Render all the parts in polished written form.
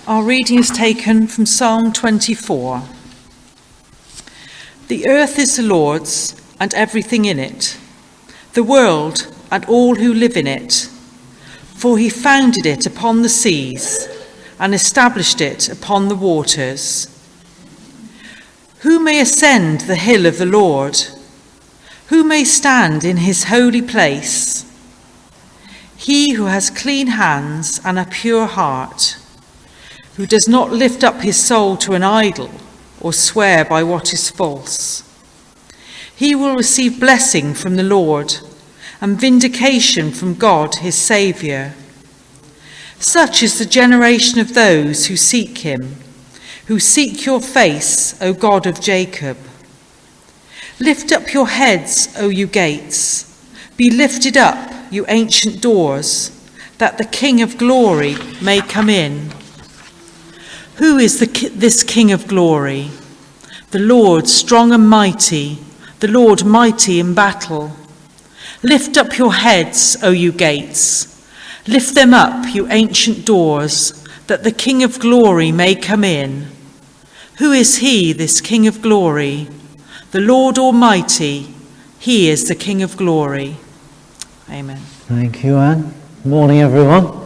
Our reading is taken from Psalm 24. The earth is the Lord's and everything in it, the world and all who live in it. For he founded it upon the seas and established it upon the waters. Who may ascend the hill of the Lord? Who may stand in his holy place? He who has clean hands and a pure heart, who does not lift up his soul to an idol or swear by what is false. He will receive blessing from the Lord and vindication from God his Saviour. Such is the generation of those who seek him, who seek your face, O God of Jacob. Lift up your heads, O you gates. Be lifted up, you ancient doors, that the King of glory may come in. Who is this King of glory? The Lord strong and mighty, the Lord mighty in battle. Lift up your heads, O you gates. Lift them up, you ancient doors, that the King of glory may come in. Who is he, this King of glory? The Lord Almighty, he is the King of glory. Amen. Thank you, Anne. Morning, everyone.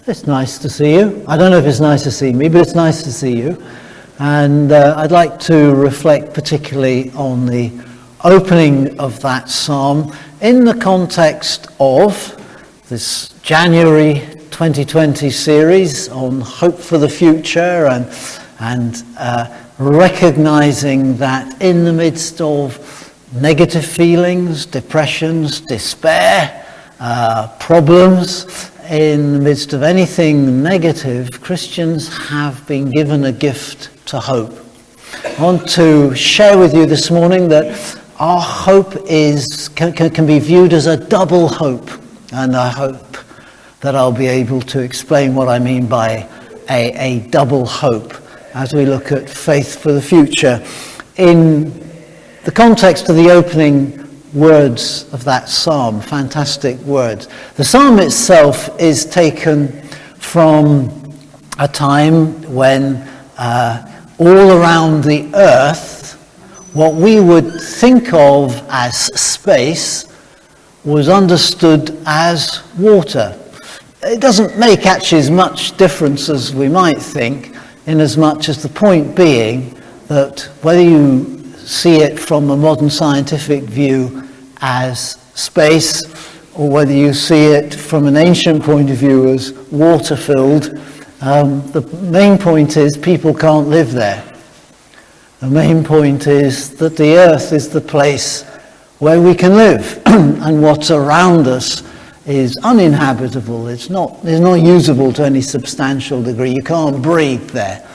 It's nice to see you. I don't know if it's nice to see me, but it's nice to see you. And I'd like to reflect particularly on the opening of that psalm in the context of this January 2020 series on hope for the future and recognizing that in the midst of negative feelings, depressions, despair, problems, in the midst of anything negative, Christians have been given a gift to hope. I want to share with you this morning that our hope can be viewed as a double hope, and I hope that I'll be able to explain what I mean by a double hope as we look at faith for the future in the context of the opening words of that psalm. Fantastic words. The psalm itself is taken from a time when all around the earth, what we would think of as space was understood as water. It doesn't make actually as much difference as we might think, in as much as the point being that whether you see it from a modern scientific view as space, or whether you see it from an ancient point of view as water-filled, the main point is people can't live there. The main point is that the earth is the place where we can live, and what's around us is uninhabitable. It's not usable to any substantial degree. You can't breathe there.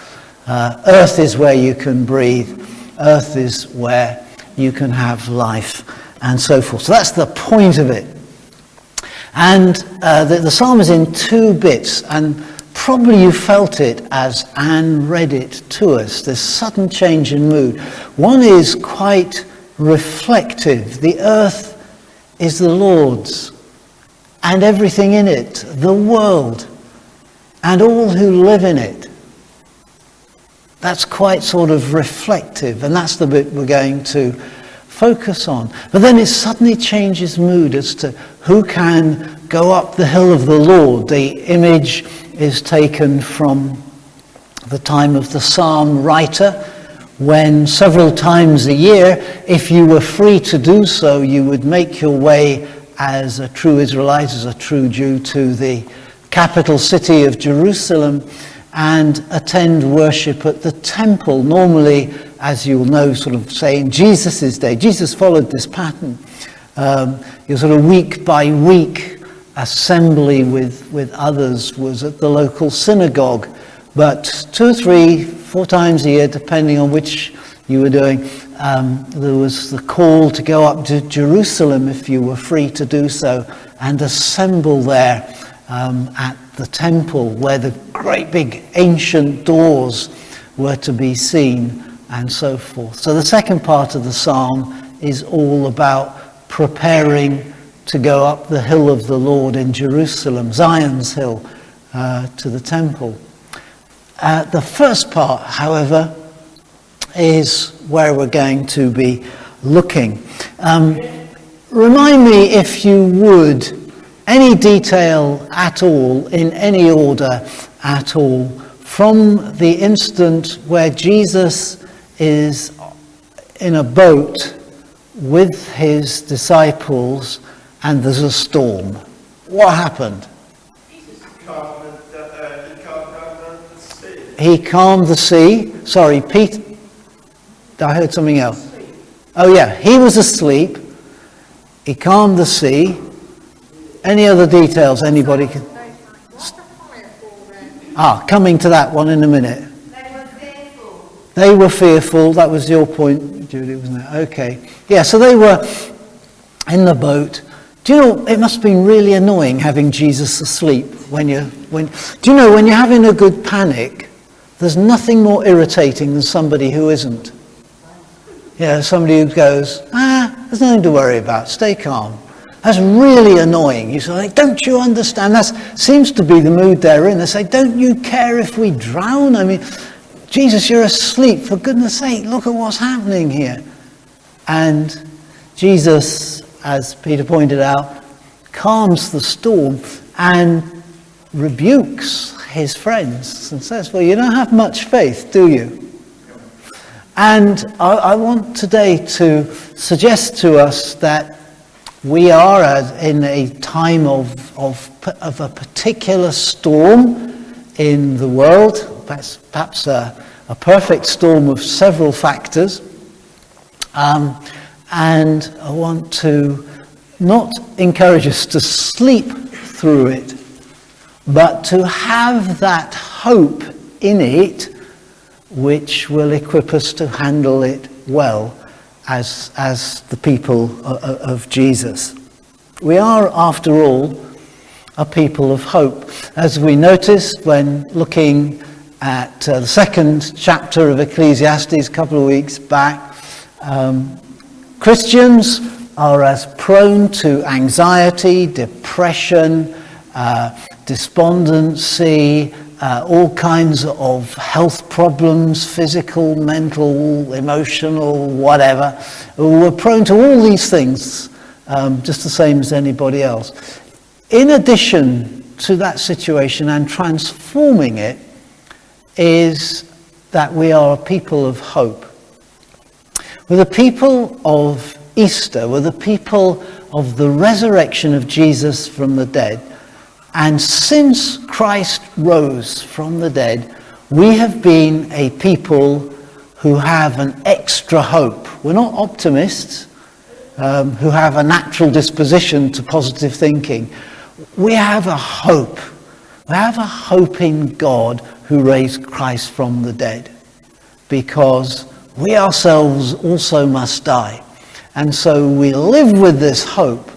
Earth is where you can breathe. Earth is where you can have life, and so forth. So that's the point of it. And the psalm is in two bits, and probably you felt it as Anne read it to us, this sudden change in mood. One is quite reflective. The earth is the Lord's, and everything in it, the world, and all who live in it. That's quite sort of reflective, and that's the bit we're going to focus on. But then it suddenly changes mood as to who can go up the hill of the Lord. The image is taken from the time of the psalm writer, when several times a year, if you were free to do so, you would make your way as a true Israelite, as a true Jew, to the capital city of Jerusalem and attend worship at the temple. Normally, as you'll know, sort of say in Jesus' day, Jesus followed this pattern. Your sort of week by week assembly with others was at the local synagogue, but 2 or 3, 4 times a year, depending on which you were doing, there was the call to go up to Jerusalem if you were free to do so and assemble there at the temple where the great big ancient doors were to be seen and so forth. So the second part of the psalm is all about preparing to go up the hill of the Lord in Jerusalem, Zion's hill, to the temple. The first part, however, is where we're going to be looking. Remind me, if you would, any detail at all, in any order at all, from the instant where Jesus is in a boat with his disciples and there's a storm. What happened? He calmed the sea. Sorry, Pete. I heard something else. Oh yeah, he was asleep. He calmed the sea. Any other details anybody can? Coming to that one in a minute. They were fearful. That was your point, Judy, wasn't it? Okay. Yeah, so they were in the boat. Do you know, it must have been really annoying having Jesus asleep do you know, when you're having a good panic, there's nothing more irritating than somebody who isn't. Yeah, somebody who goes, there's nothing to worry about, stay calm. That's really annoying. You say, don't you understand? That seems to be the mood they're in. They say, don't you care if we drown? I mean, Jesus, you're asleep. For goodness sake, look at what's happening here. And Jesus, as Peter pointed out, calms the storm and rebukes his friends and says, well, you don't have much faith, do you? And I want today to suggest to us that we are in a time of a particular storm in the world, perhaps a perfect storm of several factors. And I want to not encourage us to sleep through it, but to have that hope in it which will equip us to handle it well as the people of Jesus. We are, after all, a people of hope. As we noticed when looking at the second chapter of Ecclesiastes a couple of weeks back, Christians are as prone to anxiety, depression, despondency, all kinds of health problems, physical, mental, emotional, whatever. We're prone to all these things, just the same as anybody else. In addition to that situation and transforming it is that we are a people of hope. We're the people of Easter. We're the people of the resurrection of Jesus from the dead. And since Christ rose from the dead, we have been a people who have an extra hope. We're not optimists who have a natural disposition to positive thinking. We have a hope. We have a hope in God who raised Christ from the dead, because we ourselves also must die. And so we live with this hope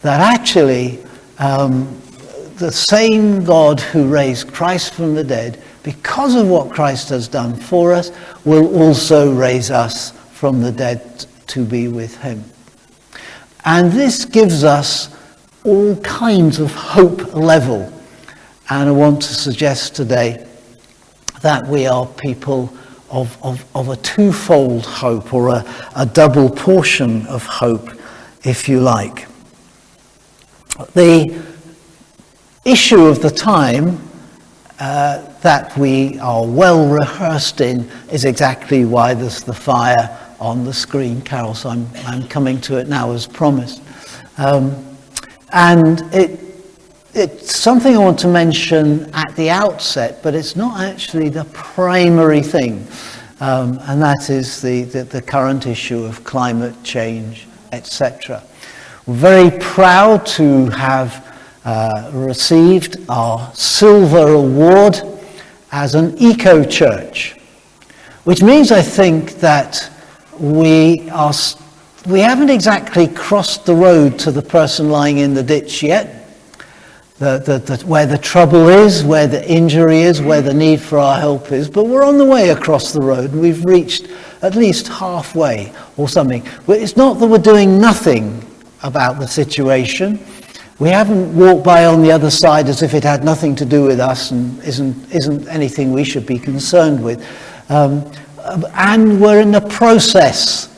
that actually the same God who raised Christ from the dead, because of what Christ has done for us, will also raise us from the dead to be with him. And this gives us all kinds of hope level. And I want to suggest today that we are people of a twofold hope, or a double portion of hope, if you like. The issue of the time that we are well rehearsed in is exactly why there's the fire on the screen, Carol, so I'm coming to it now as promised. And it's something I want to mention at the outset, but it's not actually the primary thing, and that is the current issue of climate change, etc. We're very proud to have received our Silver Award as an eco-church, which means, I think, that we haven't exactly crossed the road to the person lying in the ditch yet, where the trouble is, where the injury is, where the need for our help is, but we're on the way across the road, and we've reached at least halfway or something. It's not that we're doing nothing about the situation. We haven't walked by on the other side as if it had nothing to do with us and isn't anything we should be concerned with. And we're in the process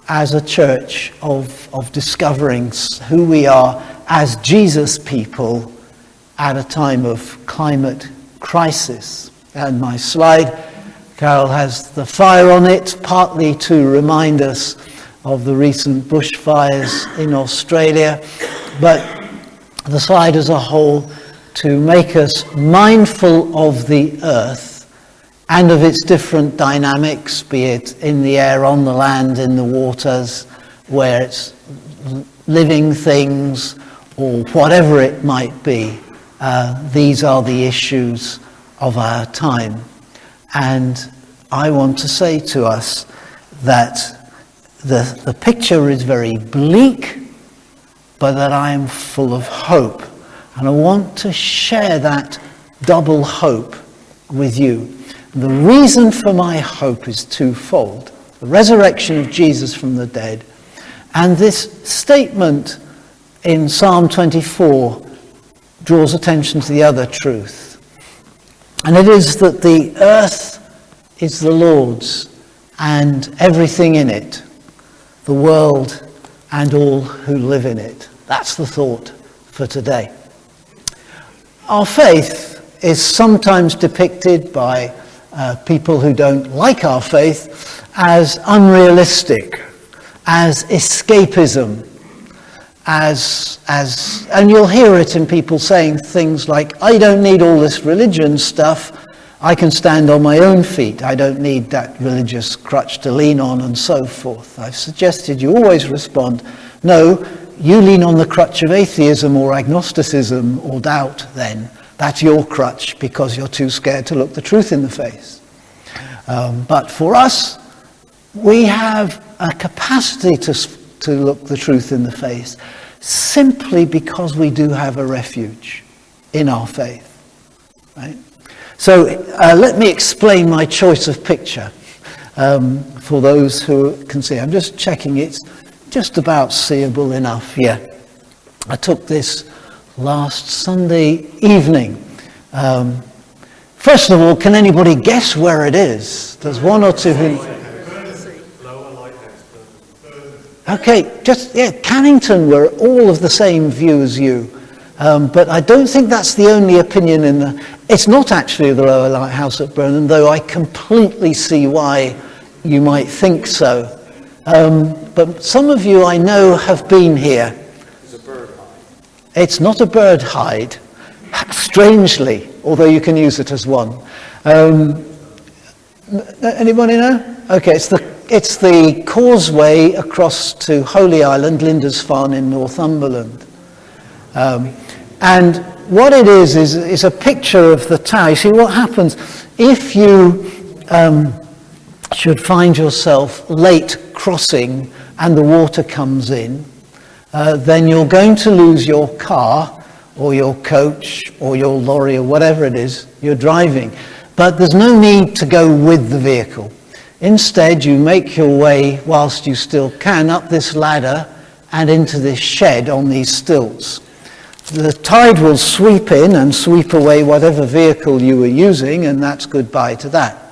as a church of discovering who we are as Jesus people at a time of climate crisis. And my slide, Carol has the fire on it, partly to remind us of the recent bushfires in Australia, but the slide as a whole to make us mindful of the earth and of its different dynamics, be it in the air, on the land, in the waters, where it's living things or whatever it might be. These are the issues of our time. And I want to say to us that the picture is very bleak, but that I am full of hope. And I want to share that double hope with you. The reason for my hope is twofold: the resurrection of Jesus from the dead, and this statement in Psalm 24 draws attention to the other truth. And it is that the earth is the Lord's and everything in it, the world and all who live in it. That's the thought for today. Our faith is sometimes depicted by people who don't like our faith as unrealistic, as escapism, and you'll hear it in people saying things like, I don't need all this religion stuff, I can stand on my own feet, I don't need that religious crutch to lean on, and so forth. I've suggested you always respond, no, you lean on the crutch of atheism or agnosticism or doubt then. That's your crutch because you're too scared to look the truth in the face. But for us, we have a capacity to look the truth in the face simply because we do have a refuge in our faith. Right? So let me explain my choice of picture for those who can see. I'm just checking it's just about seeable enough. Yeah, I took this last Sunday evening. First of all, can anybody guess where it is? There's one or two who... Okay, Cannington were all of the same view as you. But I don't think that's the only opinion in the... It's not actually the Lower Lighthouse at Burnham, though I completely see why you might think so. But some of you I know have been here. It's a bird hide. It's not a bird hide, strangely, although you can use it as one. Anybody know? Okay, it's the causeway across to Holy Island, Lindisfarne in Northumberland. And what it is a picture of the tower. You see what happens if you should find yourself late crossing and the water comes in, then you're going to lose your car or your coach or your lorry or whatever it is you're driving. But there's no need to go with the vehicle. Instead, you make your way, whilst you still can, up this ladder and into this shed on these stilts. The tide will sweep in and sweep away whatever vehicle you were using, and that's goodbye to that.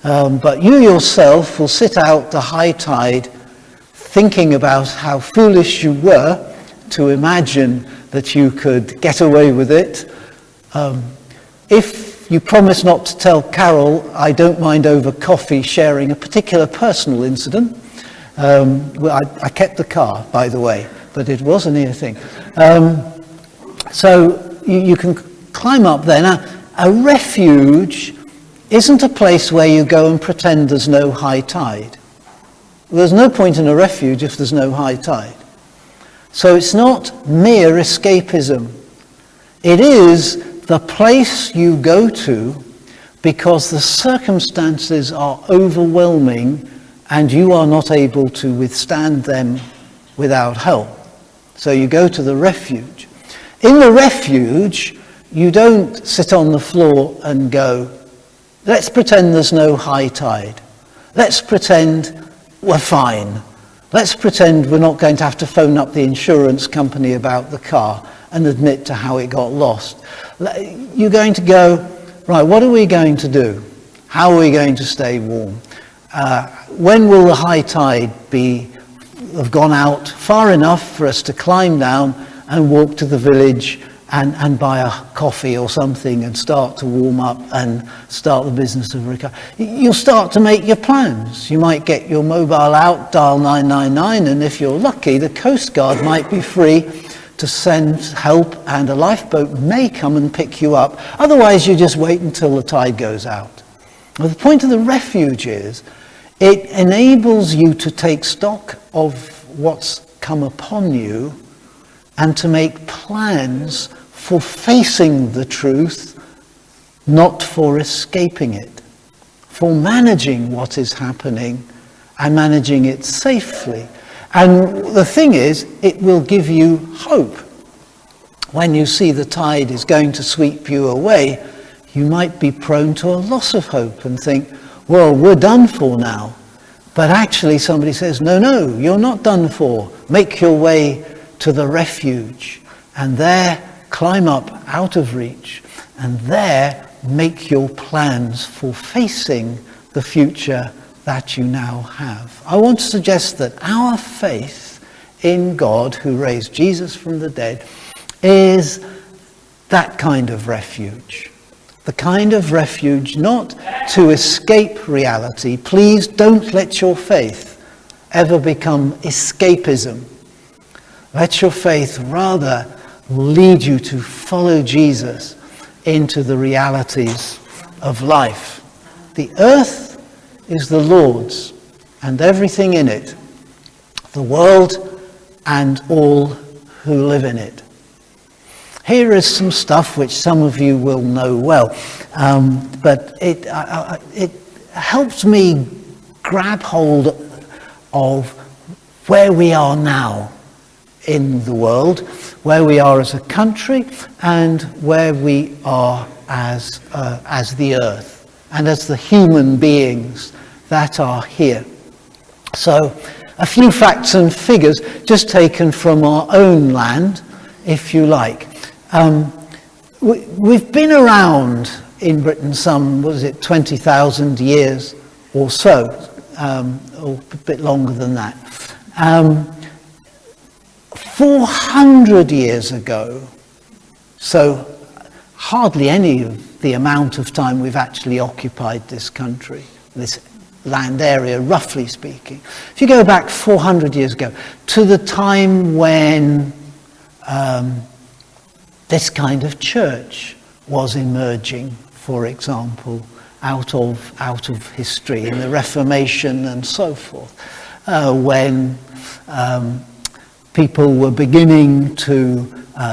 But you yourself will sit out the high tide thinking about how foolish you were to imagine that you could get away with it. If you promise not to tell Carol, I don't mind over coffee sharing a particular personal incident. I kept the car, by the way, but it was a near thing. So you can climb up there. Now, a refuge isn't a place where you go and pretend there's no high tide. There's no point in a refuge if there's no high tide. So it's not mere escapism. It is the place you go to because the circumstances are overwhelming and you are not able to withstand them without help. So you go to the refuge. In the refuge, you don't sit on the floor and go, let's pretend there's no high tide. Let's pretend we're fine. Let's pretend we're not going to have to phone up the insurance company about the car. and admit to how it got lost. You're going to go, right, what are we going to do? How are we going to stay warm? When will the high tide have gone out far enough for us to climb down and walk to the village and buy a coffee or something and start to warm up and start the business of recovery? You'll start to make your plans. You might get your mobile out, dial 999, and if you're lucky, the Coast Guard might be free to send help, and a lifeboat may come and pick you up. Otherwise, you just wait until the tide goes out. Well, the point of the refuge is it enables you to take stock of what's come upon you and to make plans for facing the truth, not for escaping it, for managing what is happening and managing it safely. And the thing is, it will give you hope. When you see the tide is going to sweep you away, you might be prone to a loss of hope and think, well, we're done for now. But actually somebody says, no, you're not done for. Make your way to the refuge, and there climb up out of reach, and there make your plans for facing the future that you now have. I want to suggest that our faith in God, who raised Jesus from the dead, is that kind of refuge. The kind of refuge not to escape reality. Please don't let your faith ever become escapism. Let your faith rather lead you to follow Jesus into the realities of life. The earth is the Lord's and everything in it, the world and all who live in it. Here is some stuff which some of you will know well, but it helps me grab hold of where we are now in the world, where we are as a country, and where we are as the earth and as the human beings that are here. So a few facts and figures just taken from our own land, if you like. We've been around in Britain some, 20,000 years or so, or a bit longer than that. 400 years ago, so hardly any of the amount of time we've actually occupied this country, this land area, roughly speaking. If you go back 400 years ago, to the time when this kind of church was emerging, for example, out of history, in the Reformation and so forth, when people were beginning to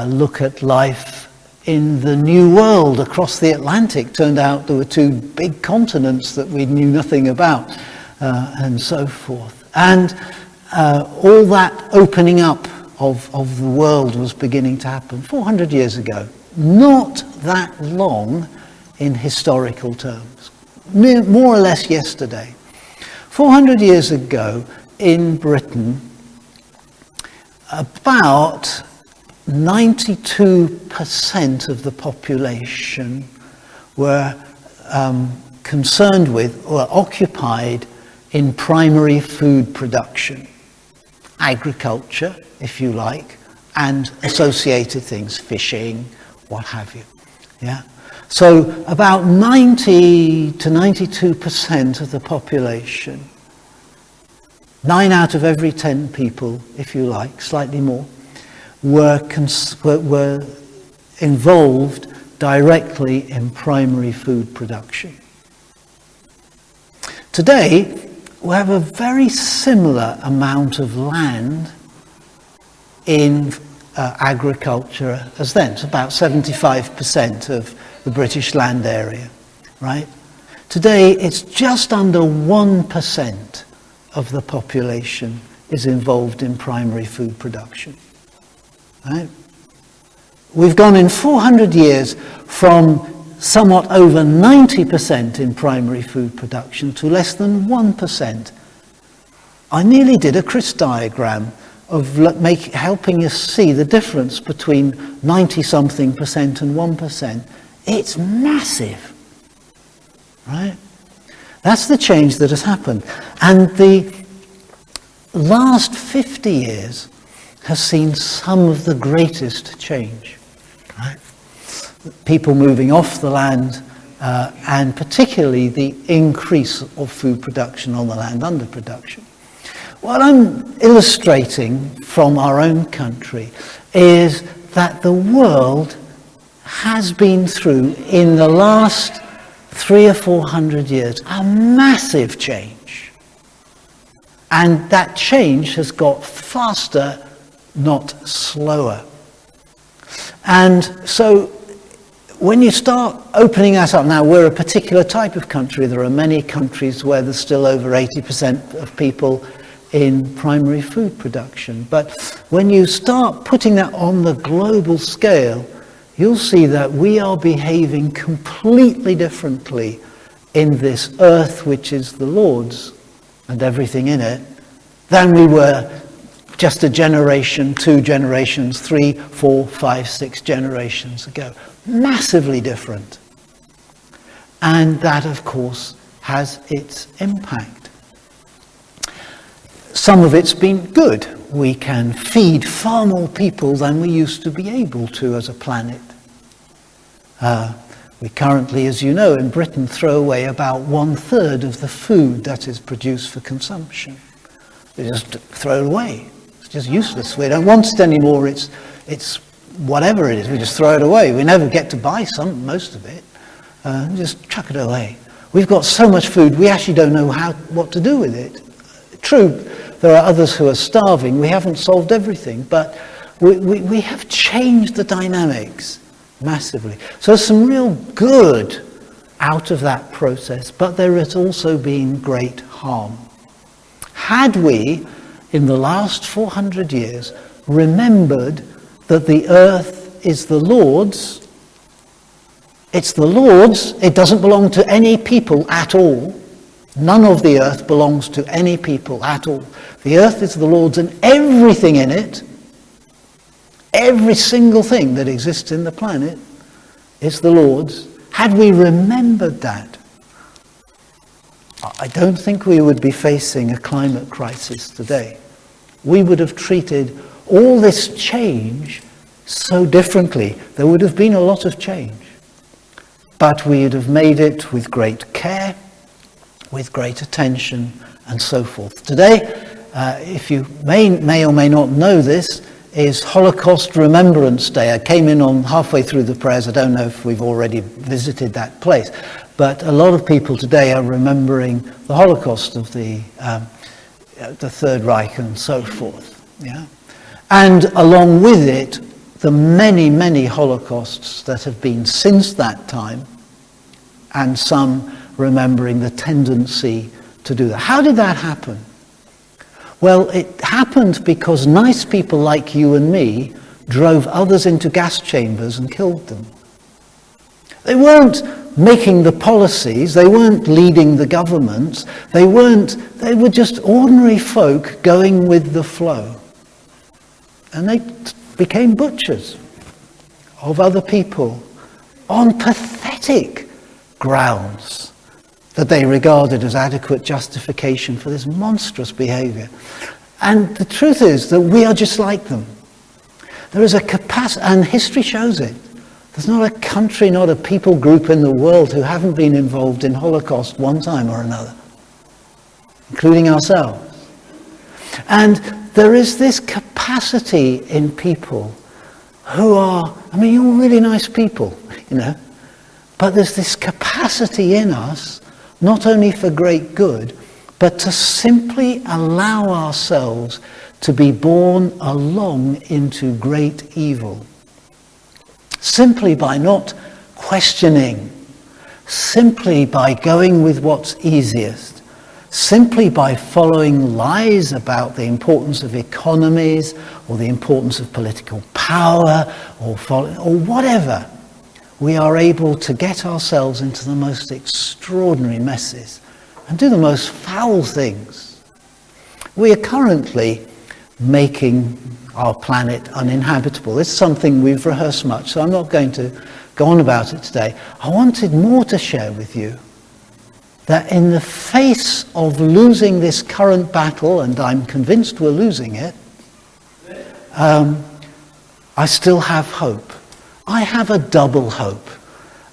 look at life in the New World across the Atlantic. Turned out there were two big continents that we knew nothing about, and so forth. And all that opening up of the world was beginning to happen 400 years ago. Not that long in historical terms, more or less yesterday. 400 years ago in Britain, about 92% of the population were concerned with or occupied in primary food production, agriculture, if you like, and associated things, fishing, what have you. Yeah. So about 90 to 92% of the population, 9 out of every 10 people, if you like, slightly more, were involved directly in primary food production. Today, we have a very similar amount of land in agriculture as then. It's about 75% of the British land area, right? Today, it's just under 1% of the population is involved in primary food production. Right? We've gone in 400 years from somewhat over 90% in primary food production to less than 1%. I nearly did a Chris diagram of helping us see the difference between 90-something% and 1%. It's massive, right? That's the change that has happened. And the last 50 years has seen some of the greatest change, right? People moving off the land, and particularly the increase of food production on the land under production. What I'm illustrating from our own country is that the world has been through, in the last 300 or 400 years, a massive change. And that change has got faster, not slower. And so when you start opening that up, now we're a particular type of country. There are many countries where there's still over 80% of people in primary food production. But when you start putting that on the global scale, you'll see that we are behaving completely differently in this earth, which is the Lord's and everything in it, than we were just a generation, 2 generations, 3, 4, 5, 6 generations ago. Massively different. And that, of course, has its impact. Some of it's been good. We can feed far more people than we used to be able to as a planet. We currently, as you know, in Britain throw away about 1/3 of the food that is produced for consumption. We just throw it away. It's just useless. We don't want it anymore. It's whatever it is. We just throw it away. We never get to buy most of it. Just chuck it away. We've got so much food, we actually don't know what to do with it. True, there are others who are starving. We haven't solved everything, but we have changed the dynamics massively. So there's some real good out of that process, but there has also been great harm. Had we, in the last 400 years, remembered that the earth is the Lord's, it's the Lord's, it doesn't belong to any people at all. None of the earth belongs to any people at all. The earth is the Lord's and everything in it, every single thing that exists in the planet is the Lord's. Had we remembered that, I don't think we would be facing a climate crisis today. We would have treated all this change so differently. There would have been a lot of change, but we would have made it with great care, with great attention, and so forth. Today, if you may or may not know this, is Holocaust Remembrance Day. I came in on halfway through the prayers. I don't know if we've already visited that place, but a lot of people today are remembering the Holocaust of the Third Reich and so forth. Yeah, and along with it, the many, many Holocausts that have been since that time, and some remembering the tendency to do that. How did that happen? Well, it happened because nice people like you and me drove others into gas chambers and killed them. They weren't making the policies, they weren't leading the governments, they were just ordinary folk going with the flow. And they became butchers of other people on pathetic grounds that they regarded as adequate justification for this monstrous behavior. And the truth is that we are just like them. There is a capacity, and history shows it. There's not a country, not a people group in the world who haven't been involved in Holocaust one time or another, including ourselves. And there is this capacity in people who are, you're really nice people, but there's this capacity in us, not only for great good, but to simply allow ourselves to be borne along into great evil. Simply by not questioning, simply by going with what's easiest, simply by following lies about the importance of economies or the importance of political power or whatever, we are able to get ourselves into the most extraordinary messes and do the most foul things. We are currently making our planet uninhabitable. It's something we've rehearsed much, so I'm not going to go on about it today. I wanted more to share with you that in the face of losing this current battle, and I'm convinced we're losing it, I still have hope. I have a double hope,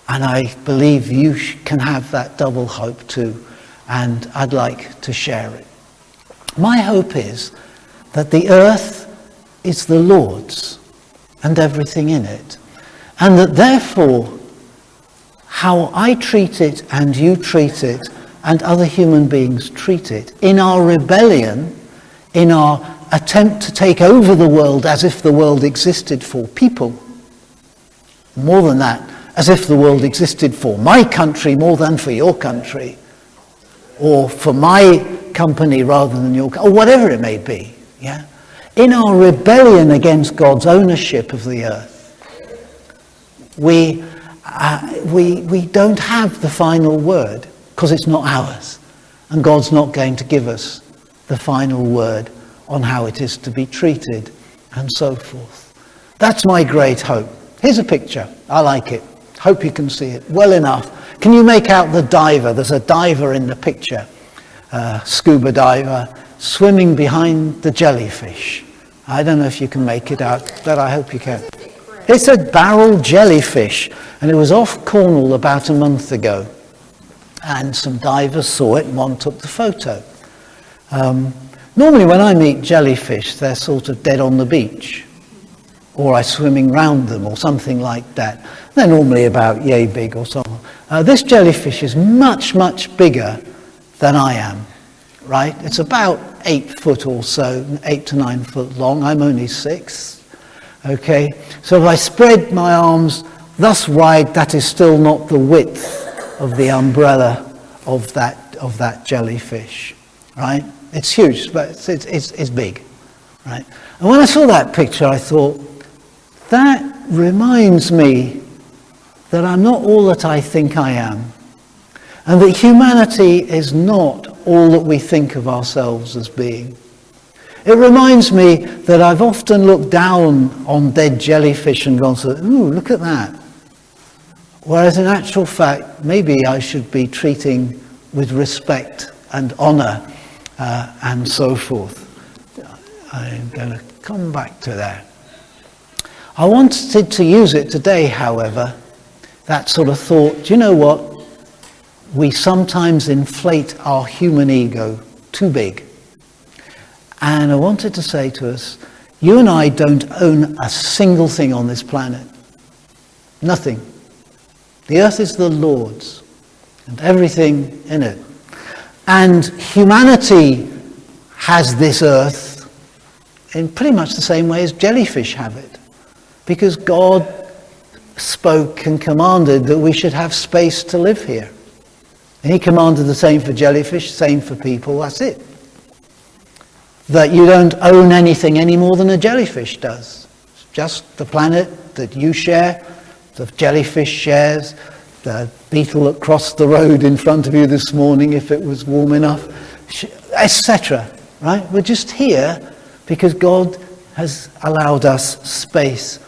and I believe you can have that double hope too, and I'd like to share it. My hope is that the earth is the Lord's and everything in it, and that therefore how I treat it and you treat it and other human beings treat it in our rebellion, in our attempt to take over the world as if the world existed for people, more than that, as if the world existed for my country more than for your country, or for my company rather than your, or whatever it may be, yeah? In our rebellion against God's ownership of the earth, we don't have the final word because it's not ours, and God's not going to give us the final word on how it is to be treated and so forth. That's my great hope. Here's a picture. I like it. Hope you can see it well enough. Can you make out the diver? There's a diver in the picture, scuba diver, swimming behind the jellyfish. I don't know if you can make it out, but I hope you can. It's a barrel jellyfish, and it was off Cornwall about a month ago. And some divers saw it, and one took the photo. Normally when I meet jellyfish, they're sort of dead on the beach, or I'm swimming round them, or something like that. They're normally about yay big or so. This jellyfish is much, much bigger than I am, right? It's about 8 foot or so, 8 to 9 foot long. I'm only 6, okay? So if I spread my arms thus wide, that is still not the width of the umbrella of that jellyfish, right? It's huge, but it's big, right? And when I saw that picture, I thought, that reminds me that I'm not all that I think I am, and that humanity is not all that we think of ourselves as being. It reminds me that I've often looked down on dead jellyfish and gone, ooh, look at that. Whereas in actual fact, maybe I should be treating with respect and honour and so forth. I'm going to come back to that. I wanted to use it today, however, that sort of thought, do you know what? We sometimes inflate our human ego too big. And I wanted to say to us, you and I don't own a single thing on this planet. Nothing. The earth is the Lord's and everything in it. And humanity has this earth in pretty much the same way as jellyfish have it. Because God spoke and commanded that we should have space to live here. And he commanded the same for jellyfish, same for people, that's it. That you don't own anything any more than a jellyfish does. It's just the planet that you share, the jellyfish shares, the beetle that crossed the road in front of you this morning if it was warm enough, etc. Right? We're just here because God has allowed us space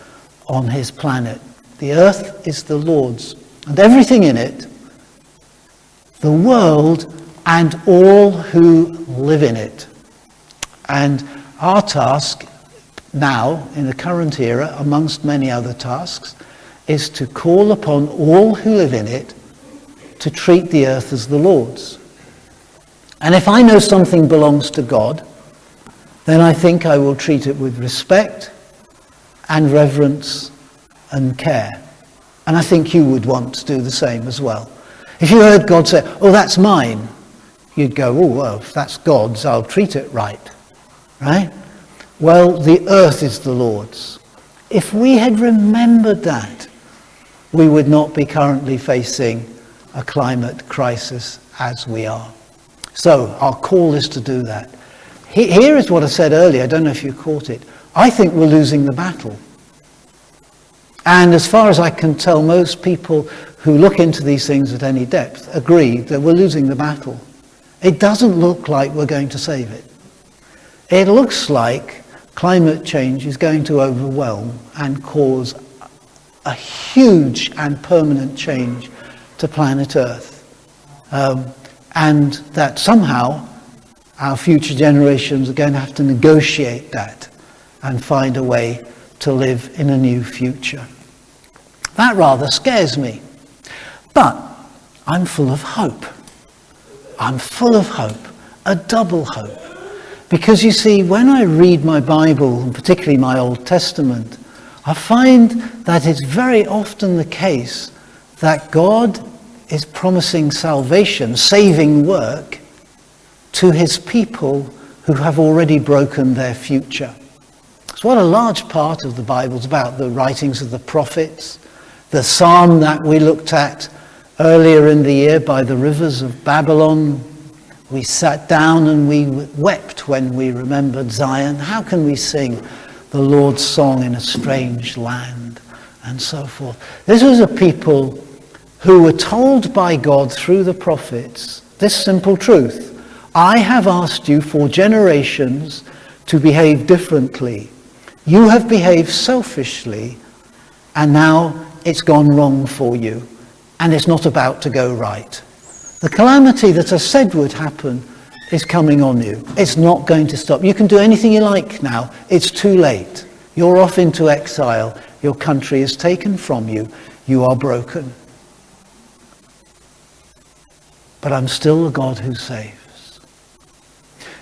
on his planet. The earth is the Lord's and everything in it, the world and all who live in it. And our task now, in the current era, amongst many other tasks, is to call upon all who live in it to treat the earth as the Lord's. And if I know something belongs to God, then I think I will treat it with respect and reverence and care. And I think you would want to do the same as well. If you heard God say, oh, that's mine, you'd go, oh, well, if that's God's, I'll treat it right. Right? Well, the earth is the Lord's. If we had remembered that, we would not be currently facing a climate crisis as we are. So our call is to do that. Here is what I said earlier. I don't know if you caught it. I think we're losing the battle. And as far as I can tell, most people who look into these things at any depth agree that we're losing the battle. It doesn't look like we're going to save it. It looks like climate change is going to overwhelm and cause a huge and permanent change to planet Earth. And that somehow our future generations are going to have to negotiate that and find a way to live in a new future. That rather scares me. But I'm full of hope. I'm full of hope, a double hope. Because you see, when I read my Bible, and particularly my Old Testament, I find that it's very often the case that God is promising salvation, saving work, to his people who have already broken their future. It's what a large part of the Bible is about, the writings of the prophets, the psalm that we looked at earlier in the year by the rivers of Babylon. We sat down and we wept when we remembered Zion. How can we sing the Lord's song in a strange land? And so forth. This was a people who were told by God through the prophets this simple truth: I have asked you for generations to behave differently. You have behaved selfishly, and now it's gone wrong for you, and it's not about to go right. The calamity that I said would happen is coming on you. It's not going to stop. You can do anything you like now. It's too late. You're off into exile. Your country is taken from you. You are broken. But I'm still a God who saves.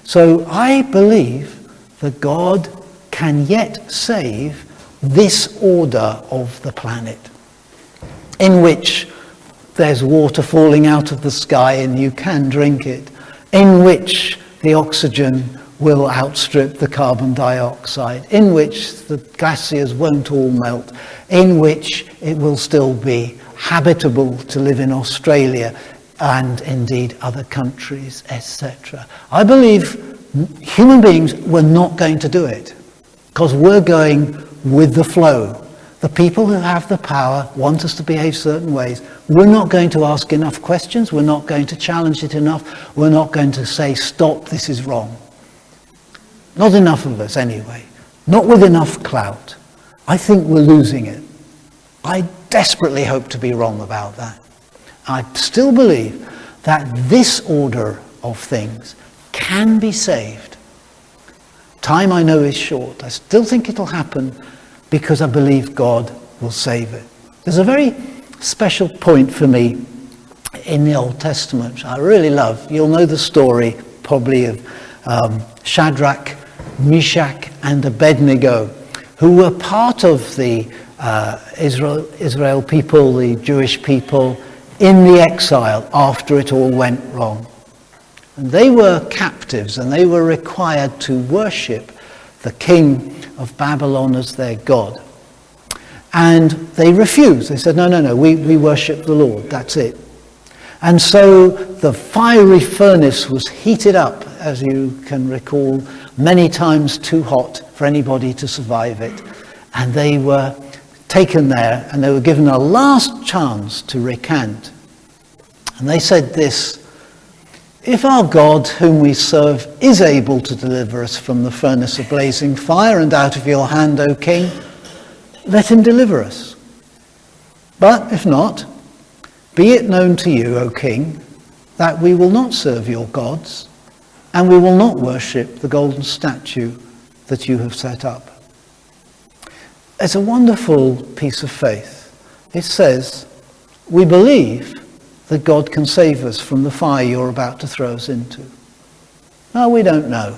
So I believe that God can yet save this order of the planet, in which there's water falling out of the sky and you can drink it, in which the oxygen will outstrip the carbon dioxide, in which the glaciers won't all melt, in which it will still be habitable to live in Australia and indeed other countries, etc. I believe human beings were not going to do it because we're going with the flow. The people who have the power want us to behave certain ways. We're not going to ask enough questions. We're not going to challenge it enough. We're not going to say, stop, this is wrong. Not enough of us anyway. Not with enough clout. I think we're losing it. I desperately hope to be wrong about that. I still believe that this order of things can be saved. Time, I know, is short. I still think it'll happen because I believe God will save it. There's a very special point for me in the Old Testament, which I really love. You'll know the story probably of Shadrach, Meshach, and Abednego, who were part of the Israel people, the Jewish people, in the exile after it all went wrong. And they were captives, and they were required to worship the king of Babylon as their god. And they refused. They said, no, we worship the Lord, that's it. And so the fiery furnace was heated up, as you can recall, many times too hot for anybody to survive it. And they were taken there, and they were given a last chance to recant. And they said this: if our God, whom we serve, is able to deliver us from the furnace of blazing fire and out of your hand, O king, let him deliver us. But if not, be it known to you, O king, that we will not serve your gods, and we will not worship the golden statue that you have set up. It's a wonderful piece of faith. It says, we believe that God can save us from the fire you're about to throw us into. No, we don't know.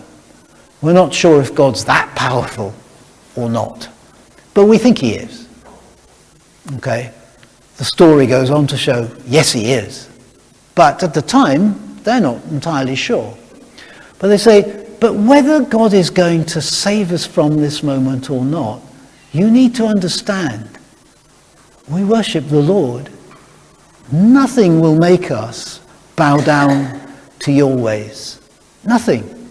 We're not sure if God's that powerful or not. But we think he is. Okay? The story goes on to show, yes, he is. But at the time, they're not entirely sure. But they say, but whether God is going to save us from this moment or not, you need to understand, we worship the Lord. Nothing will make us bow down to your ways. Nothing.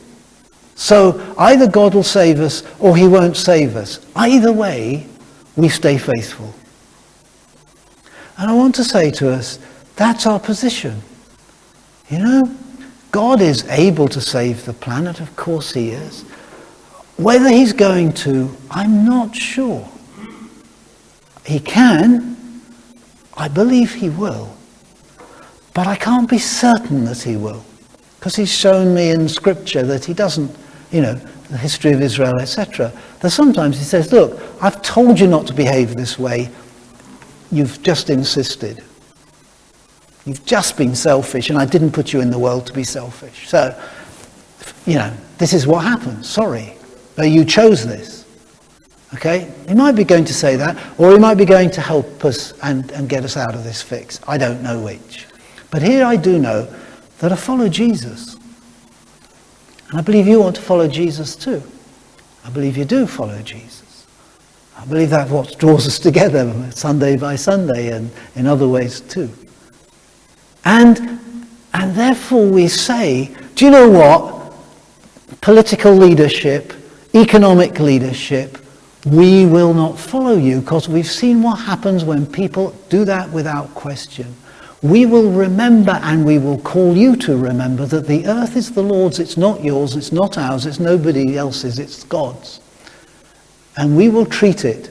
So either God will save us or he won't save us. Either way, we stay faithful. And I want to say to us, that's our position. You know, God is able to save the planet, of course he is. Whether he's going to, I'm not sure. He can. I believe he will. But I can't be certain that he will. Because he's shown me in Scripture that he doesn't, the history of Israel, etc. That sometimes he says, look, I've told you not to behave this way. You've just insisted. You've just been selfish, and I didn't put you in the world to be selfish. So, this is what happened. Sorry. But you chose this. Okay? He might be going to say that, or he might be going to help us and get us out of this fix. I don't know which. But here I do know that I follow Jesus. And I believe you want to follow Jesus too. I believe you do follow Jesus. I believe that's what draws us together Sunday by Sunday and in other ways too. And therefore we say, do you know what? Political leadership, economic leadership, we will not follow you because we've seen what happens when people do that without question. We will remember, and we will call you to remember, that the earth is the Lord's, it's not yours, it's not ours, it's nobody else's, it's God's. And we will treat it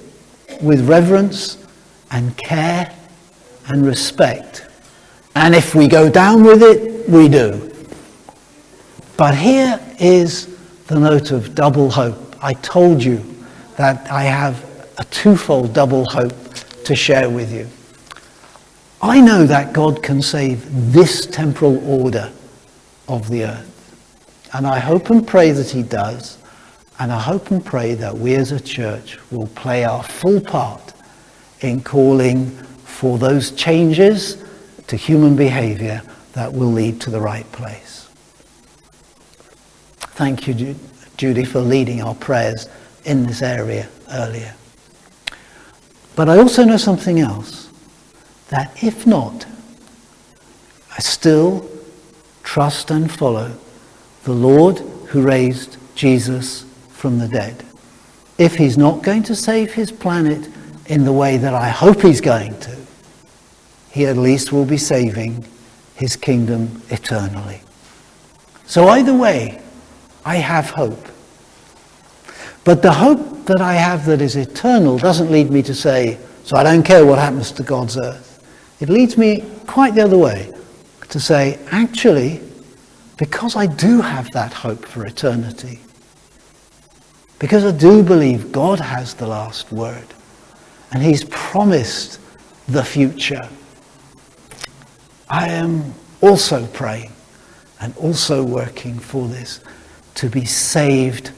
with reverence and care and respect. And if we go down with it, we do. But here is the note of double hope. I told you that I have a twofold double hope to share with you. I know that God can save this temporal order of the earth. And I hope and pray that he does. And I hope and pray that we as a church will play our full part in calling for those changes to human behavior that will lead to the right place. Thank you, Judy, for leading our prayers in this area earlier. But I also know something else. That if not, I still trust and follow the Lord who raised Jesus from the dead. If he's not going to save his planet in the way that I hope he's going to, he at least will be saving his kingdom eternally. So either way, I have hope. But the hope that I have that is eternal doesn't lead me to say, so I don't care what happens to God's earth. It leads me quite the other way, to say, actually, because I do have that hope for eternity, because I do believe God has the last word, and he's promised the future, I am also praying and also working for this, to be saved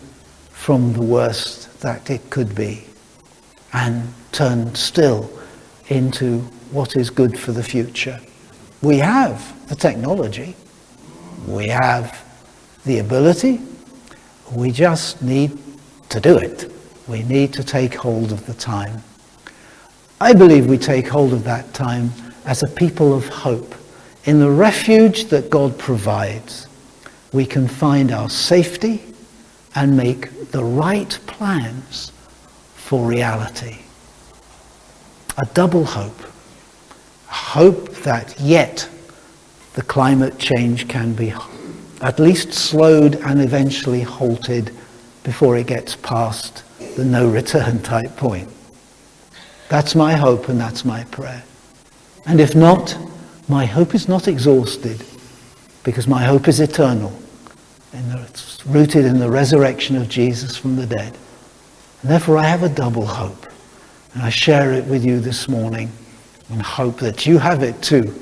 from the worst that it could be, and turn still into what is good for the future. We have the technology. We have the ability. We just need to do it. We need to take hold of the time. I believe we take hold of that time as a people of hope. In the refuge that God provides, we can find our safety and make the right plans for reality. A double hope. Hope that yet the climate change can be at least slowed and eventually halted before it gets past the no return type point. That's my hope and that's my prayer. And if not, my hope is not exhausted, because my hope is eternal. And it's rooted in the resurrection of Jesus from the dead. And therefore I have a double hope. And I share it with you this morning, and hope that you have it too,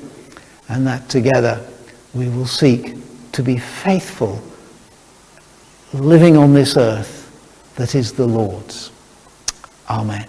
and that together we will seek to be faithful, living on this earth that is the Lord's. Amen.